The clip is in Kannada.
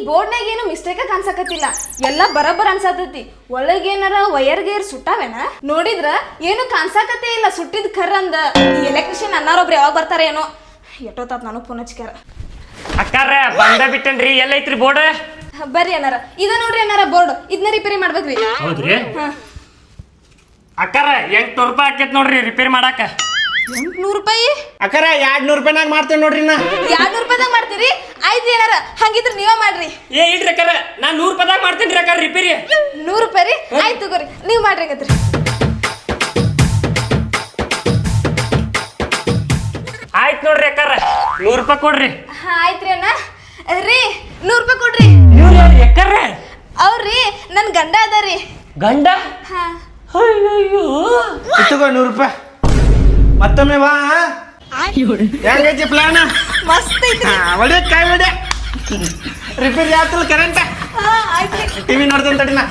ಬೋರ್ಡ್ನಾಗ ಏನು ಮಿಸ್ಟೇಕ ಕಾಣಿಸಕತ್ತಿಲ್ಲ, ಎಲ್ಲ ಬರಬ್ಬರ ಅನ್ಸತೈತಿ. ಒಳಗೇನಾರ ವಯರ್ ಗೇರ್ ಸುಟ್ಟಾವೇನ? ನೋಡಿದ್ರ ಏನು ಕಾಣಿಸಕತ್ತೇ ಇಲ್ಲ, ಸುಟ್ಟಿದ್ ಕರ್ ಅಂದ. ಈ ಎಲೆಕ್ಟ್ರಿಷಿಯನ್ ಅನ್ನಾರೊಬ್ರು ಯಾವಾಗ ಬರ್ತಾರ ಏನೋ. ಎಷ್ಟೊತ್ತಾತ್ ನಾನು ಫೋನ್ ಹಚ್ಕ್ಯಾರ. ಅಕ್ಕಾರ ಬಂದ ಬಿಟ್ಟನ್ರಿ, ಎಲ್ಲೈತ್ರಿ ಬೋರ್ಡ್? ಬರ್ರಿ ಅನ್ನಾರ, ಇದ ನೋಡ್ರಿ ಅನ್ನಾರ ಬೋರ್ಡ್, ಇದನ್ನ ರಿಪೇರಿ ಮಾಡ್ಬೇಕ್ರಿ. ಹೌದ್ರಿ ಅಕ್ಕಾರ 800 ರೂಪಾಯಿ ಆಕೇತ್ ನೋಡ್ರಿ ರಿಪೇರಿ ಮಾಡಾಕ. 800 ರೂಪಾಯಿ? ಅಕ್ಕಾರ 200 ರೂಪಾಯಿನಾಗ ಮಾಡ್ತೇನೆ ನೋಡ್ರಿ ನಾ. 200 ರೂಪಾಯಿದಾಗ ಮಾಡ್ತೀರಿ? ಆಯ್ತು ಏನಾರ, ಹಂಗಿದ್ರೆ ನೀವೇ ಮಾಡ್ರಿ. ಇಡ್ರಿ ಅಕ್ಕಾರ, ನಾ 100 ರೂಪಾಯಿದಾಗ ಮಾಡ್ತೇನ್ರಿ ಅಕ್ಕಾರ ರಿಪೇರಿ. 100 ರೂಪಾಯಿ ರೀ? ಆಯ್ತು ತಗೋರಿ, ನೀವ್ ಮಾಡ್ರಿ ಹಂಗತ್ರಿ. ಆಯ್ತು ನೋಡ್ರಿ ಅಕ್ಕಾರ, 100 ರೂಪಾಯಿ ಕೊಡ್ರಿ. ಹಾ ಆಯ್ತ್ರಿ ಅಣ್ಣ. ರೀ 100 ರೂಪಾಯಿ ಕೊಡ್ರಿ. ಅಕ್ಕಾರ ಅವ್ರಿ ನನ್ ಗಂಡ ಅದಾರಿ. ಗಂಡ? ಹಾ ಅಯ್ಯೋ ಇತ್ತುಗೋ 100 ರೂಪಾಯಿ. ಮತ್ತೊಮ್ಮೆ ಬಾ. ಹೆಂಗೈತಿ ಪ್ಲಾನ್? ಮಸ್ತ್ ಐತ್ರಿ. ಒಳ್ಳೆ ಕಾಯಿ ಒಳ್ಳೆ ರಿಪೇರಿ ಆತಲ್ಲ ಕರೆಂಟ್. ಹಾ ಆಯ್ತ್ರಿ. ಟಿವಿ ನೋಡ್ತೇನೆ ತಡಿನ.